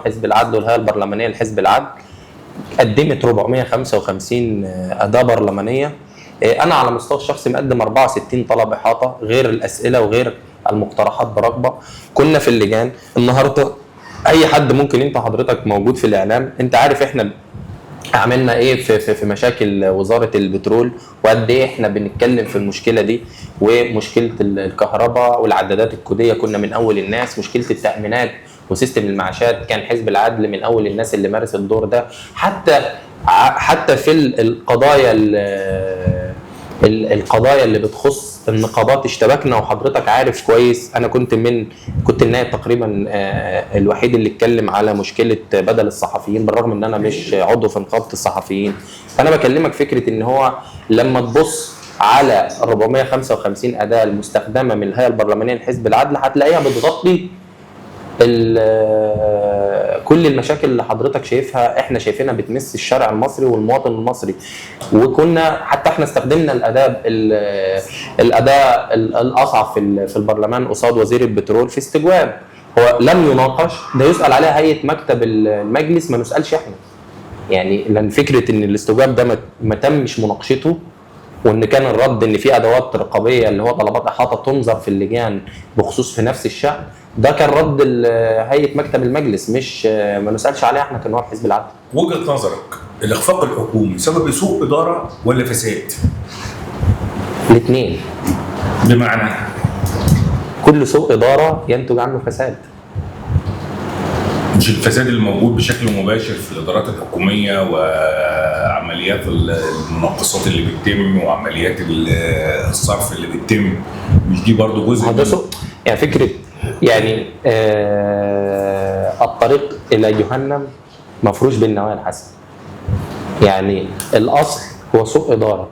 حزب العدل والهيئه البرلمانيه لحزب العدل قدمت 455 اداه برلمانيه. انا على مستوى الشخصي مقدم 64 طلب احاطه غير الاسئله وغير المقترحات برغبه. كنا في اللجان النهارده، اي حد ممكن، انت حضرتك موجود في الاعلام، انت عارف احنا عملنا ايه في مشاكل وزاره البترول، وقد ايه احنا بنتكلم في المشكله دي، ومشكله الكهرباء والعدادات الكوديه كنا من اول الناس، مشكله التامينات وسيستم المعاشات كان حزب العدل من اول الناس اللي مارس الدور ده. حتى في القضايا القضايا اللي بتخص النقابات اشتبكنا، وحضرتك عارف كويس انا كنت النائب تقريبا الوحيد اللي اتكلم على مشكله بدل الصحفيين، بالرغم ان انا مش عضو في نقابه الصحفيين. فانا بكلمك فكره ان هو لما تبص على 455 اداه المستخدمه من الهيئه البرلمانيه لحزب العدل هتلاقيها بتغطي كل المشاكل اللي حضرتك شايفها، احنا شايفينها بتمس الشارع المصري والمواطن المصري. وكنا حتى احنا استخدمنا الاداه الاصعب في البرلمان قصاد وزير البترول في استجواب، هو لم يناقش، ده يسال عليها هيئه مكتب المجلس، ما نسالش احنا. يعني لان فكره ان الاستجواب ده ما تمش مناقشته، وان كان الرد ان في ادوات رقابيه اللي هو طلبات احاطه تنظر في اللجان بخصوص في نفس الشان، ده كان رد هيئه مكتب المجلس، مش ما نسالش عليه احنا كنواب حزب العدل. وجهه نظرك الاخفاق الحكومي سبب سوء اداره ولا فساد؟ الاثنين. بمعنى كل سوء اداره ينتج عنه فساد. مش الفساد الموجود بشكل مباشر في الادارات الحكوميه وعمليات المناقصات اللي بتتم وعمليات الصرف اللي بتتم، مش دي برضو جزء ده سوء يعني فكره، يعني الطريق الى جهنم مفروش بالنوايا الحسنه. يعني الاصل هو سوء اداره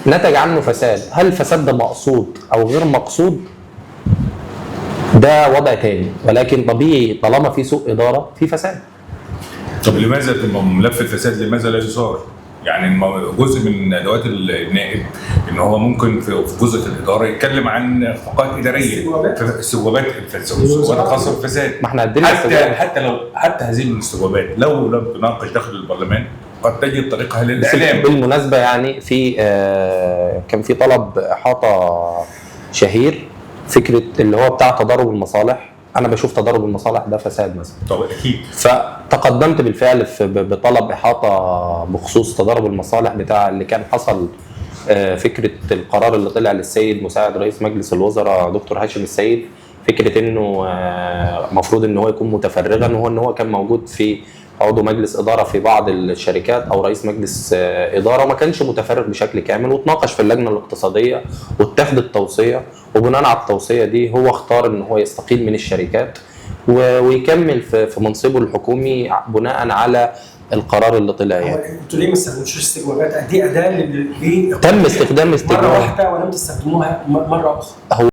نتج عنه فساد، هل الفساد ده مقصود او غير مقصود ده وضع تاني، ولكن طبيعي طالما في سوء اداره في فساد. طب لماذا ملف الفساد لماذا لا يثار؟ يعني جزء من ادوات النائب ان هو ممكن في جزء الاداره يتكلم عن اخفاقات اداريه، استجوابات خاصه بالفساد. ما احنا قدمنا حتى هذه الاستجوابات لو لم تناقش داخل البرلمان قد تجد طريقها للاعلام. بالمناسبه يعني في كان في طلب احاطه شهير، فكره اللي هو بتاع تضارب المصالح. انا بشوف تضارب المصالح ده فساد مثلا. طب اكيد. فتقدمت بالفعل بطلب احاطه بخصوص تضارب المصالح بتاع اللي كان حصل، فكره القرار اللي طلع للسيد مساعد رئيس مجلس الوزراء دكتور هاشم السيد، فكره انه مفروض ان هو يكون متفرغا، وهو ان هو كان موجود في عضو مجلس اداره في بعض الشركات او رئيس مجلس اداره، وما كانش متفرغ بشكل كامل، واتناقش في اللجنه الاقتصاديه واتخذت توصيه، وبناء على التوصيه دي هو اختار ان هو يستقيل من الشركات ويكمل في منصبه الحكومي بناء على القرار اللي طلع. يعني انتوا ليه ما استخدمتوش استجوابات؟ دي اداه تم استخدام استجواب مره واحده ولم تستخدموها مره اخرى.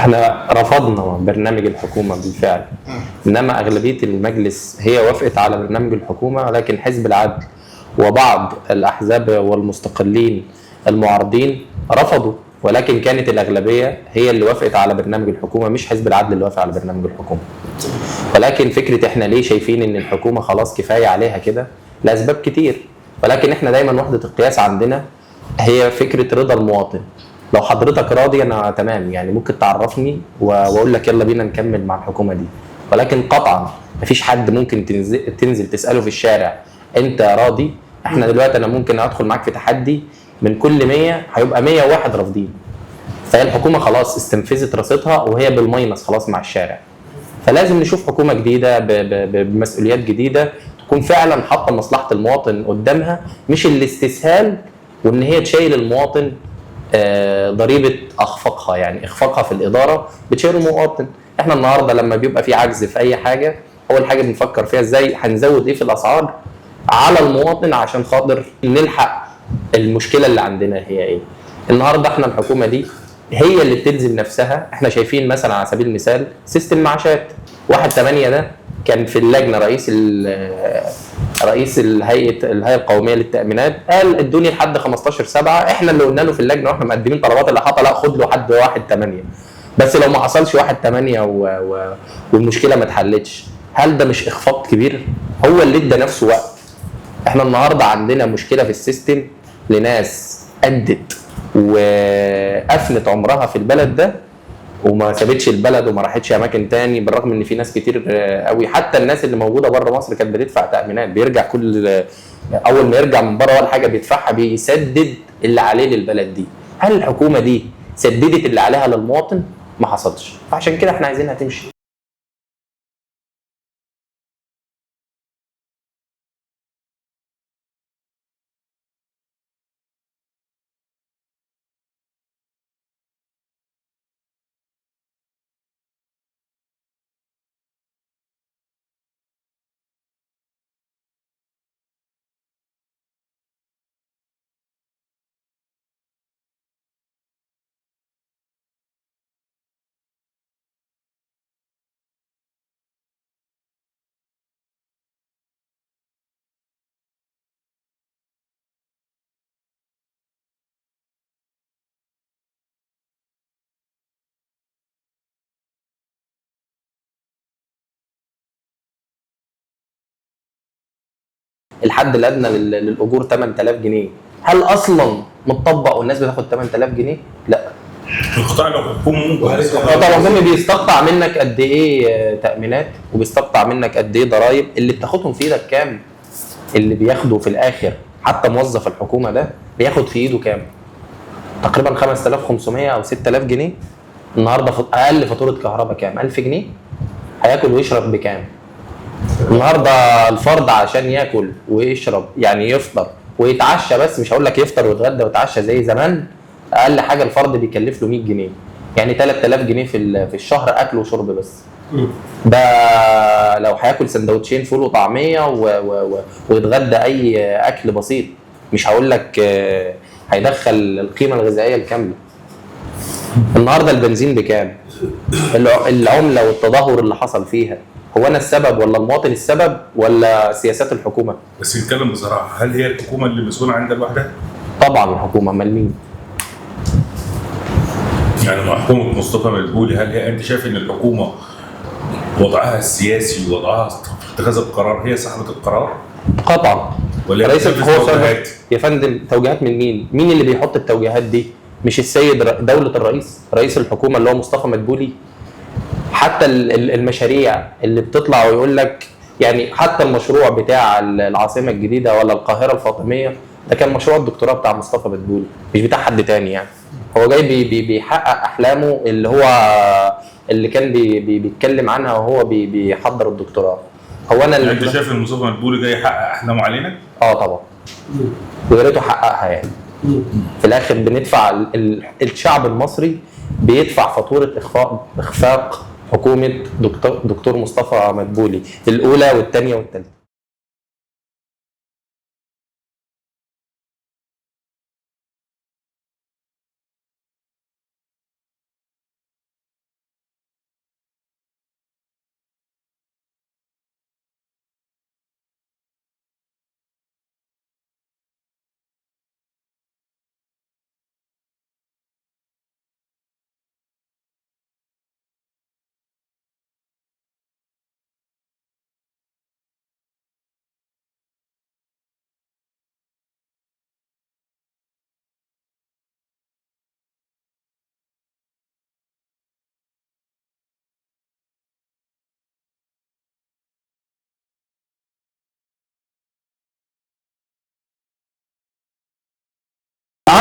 احنا رفضنا برنامج الحكومه بالفعل، انما اغلبيه المجلس هي وافقت على برنامج الحكومه، لكن حزب العدل وبعض الاحزاب والمستقلين المعارضين رفضوا، ولكن كانت الاغلبيه هي اللي وافقت على برنامج الحكومه، مش حزب العدل اللي وافق على برنامج الحكومه. ولكن فكره احنا ليه شايفين ان الحكومه خلاص كفايه عليها كده لاسباب كتير، ولكن احنا دايما وحده القياس عندنا هي فكره رضا المواطن. لو حضرتك راضي انا تمام، يعني ممكن تعرفني واقول لك يلا بينا نكمل مع الحكومه دي، ولكن قطعا مفيش حد ممكن تنزل تساله في الشارع انت راضي. احنا دلوقتي انا ممكن ادخل معاك في تحدي، من كل 100 هيبقى 101 رافضين. فهي الحكومه خلاص استنفذت رصيدها وهي بالماينس خلاص مع الشارع. فلازم نشوف حكومه جديده بمسؤوليات جديده تكون فعلا حاطه مصلحه المواطن قدامها، مش الاستسهال وان هي تشيل المواطن ضريبه اخفاقها، يعني اخفاقها في الاداره بتشيل المواطن. احنا النهارده لما بيبقى في عجز في اي حاجه، اول حاجه بنفكر فيها ازاي هنزود ايه في الاسعار على المواطن عشان خاطر نلحق المشكله اللي عندنا هي ايه. النهارده احنا الحكومه دي هي اللي بتلزم نفسها. احنا شايفين مثلا على سبيل المثال سيستم معاشات 1/8 ده كان في اللجنه رئيس الهيئه القوميه للتامينات قال ادوني لحد 15/7. احنا اللي قلنا له في اللجنه واحنا مقدمين طلبات الاحاطه لا خد له لحد 1/8. بس لو ما حصلش 1/8 والمشكله ما اتحلتش، هل ده مش اخفاق كبير؟ هو اللي ادى نفسه وقت. احنا النهارده عندنا مشكله في السيستم لناس ادت وافنت عمرها في البلد ده وما سابتش البلد وما راحتش اماكن تاني، بالرغم ان في ناس كتير قوي حتى الناس اللي موجوده بره مصر كانت بتدفع تامينات. بيرجع كل اول ما يرجع من بره ولا حاجه بيدفعها بيسدد اللي عليه للبلد دي. هل الحكومه دي سددت اللي عليها للمواطن؟ ما حصلش. فعشان كده احنا عايزينها تمشي. الحد الادنى للاجور 8000 جنيه، هل اصلا متطبق والناس بتاخد 8000 جنيه؟ لا. القطاع الحكومي القطاع الحكومي بيستقطع منك قد ايه تامينات وبيستقطع منك قد ايه ضرايب. اللي بتاخدهم في ايدك كام؟ اللي بياخده في الاخر حتى موظف الحكومه ده بياخد في ايده كام؟ تقريبا 5500 او 6000 جنيه. النهارده اقل فاتوره كهرباء كام؟ 1000 جنيه. هياكل ويشرب بكام؟ النهارده الفرد عشان ياكل ويشرب يعني يفطر ويتعشى، بس مش هقول لك يفطر ويتغدى ويتعشى زي زمان، اقل حاجه الفرد بيكلف له 100 جنيه، يعني 3000 جنيه في الشهر اكل وشرب بس. ده لو هياكل سندوتشين فول وطعميه ويتغدى اي اكل بسيط، مش هقول لك هيدخل القيمه الغذائيه الكامله. النهارده البنزين بكام؟ العمله والتدهور اللي حصل فيها، هو انا السبب ولا المواطن السبب ولا سياسات الحكومه؟ بس نتكلم بصراحه، هل هي الحكومه اللي مسؤوله عن ده لوحدها؟ طبعا الحكومه، امال مين؟ يعني مع حكومه مصطفى مدبولي، هل هي انت شايف ان الحكومه وضعها السياسي ووضعها في اتخاذ القرار هي صاحبه القرار؟ قطعا. ولا رئيس التوجيهات؟ يا فندم توجيهات من مين؟ مين اللي بيحط التوجيهات دي؟ مش السيد دوله الرئيس، رئيس الحكومه اللي هو مصطفى مدبولي. حتى المشاريع اللي بتطلع ويقول لك، يعني حتى المشروع بتاع العاصمه الجديده ولا القاهره الفاطميه ده كان مشروع الدكتوراه بتاع مصطفى مدبولي، مش بتاع حد تاني. يعني هو جاي بيحقق احلامه اللي كان بيتكلم عنها وهو بيحضر الدكتوراه. هو انا يعني انت شايف ان مصطفى مدبولي جاي يحقق احلامه علينا؟ اه طبعا، ويا ريته حققها. يعني في الاخر بندفع الشعب المصري بيدفع فاتوره اخفاق حكومه دكتور مصطفى مدبولي الاولى والثانيه والثالثه.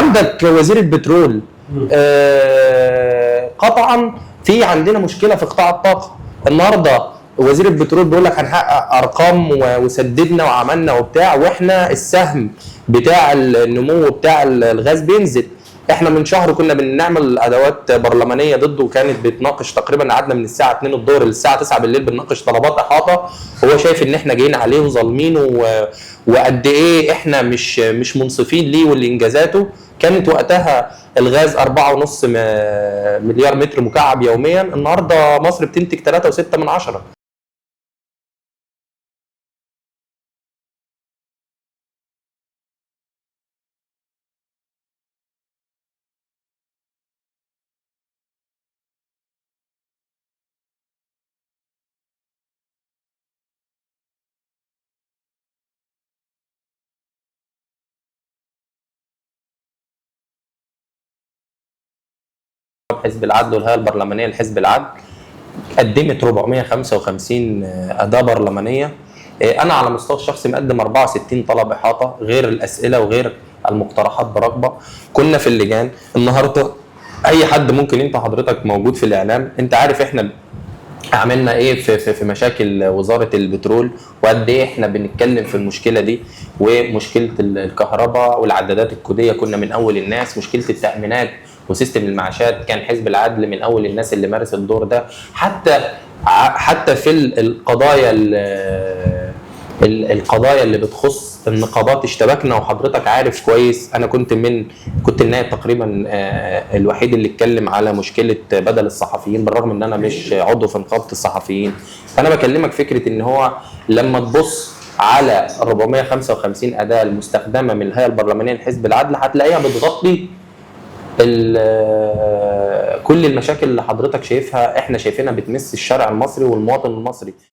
عندك وزير البترول. قطعا في عندنا مشكله في قطاع الطاقه. النهارده وزير البترول بيقول لك هنحقق ارقام وسددنا وعملنا وبتاع، واحنا السهم بتاع النمو بتاع الغاز بينزل. احنا من شهر كنا بنعمل ادوات برلمانيه ضده، وكانت بتناقش تقريبا، قعدنا من الساعه 2 الظهر للساعه 9 بالليل بنناقش طلبات احاطه. هو شايف ان احنا جايين عليه وظالمينه وقد ايه احنا مش منصفين ليه ولانجازاته. كانت وقتها الغاز 4.5 مليار متر مكعب يوميا، النهارده مصر بتنتج 3.6. حزب العدل والهيئه البرلمانيه لحزب العدل قدمت 455 اداه برلمانيه. انا على مستوى الشخصي مقدم 64 طلب احاطه، غير الاسئله وغير المقترحات برغبه. كنا في اللجان النهارده، اي حد ممكن، انت حضرتك موجود في الاعلام، انت عارف احنا عملنا ايه في مشاكل وزاره البترول، وقد ايه احنا بنتكلم في المشكله دي، ومشكله الكهرباء والعدادات الكوديه كنا من اول الناس، مشكله التامينات وسيستم المعاشات كان حزب العدل من اول الناس اللي مارس الدور ده. حتى في القضايا اللي بتخص النقابات اشتبكنا، وحضرتك عارف كويس انا كنت النائب تقريبا الوحيد اللي اتكلم على مشكله بدل الصحفيين، بالرغم ان انا مش عضو في نقابه الصحفيين. فانا بكلمك فكره ان هو لما تبص على 455 اداه المستخدمه من الهيئه البرلمانيه لحزب العدل هتلاقيها بتغطي كل المشاكل اللي حضرتك شايفها، احنا شايفينها بتمس الشارع المصري والمواطن المصري.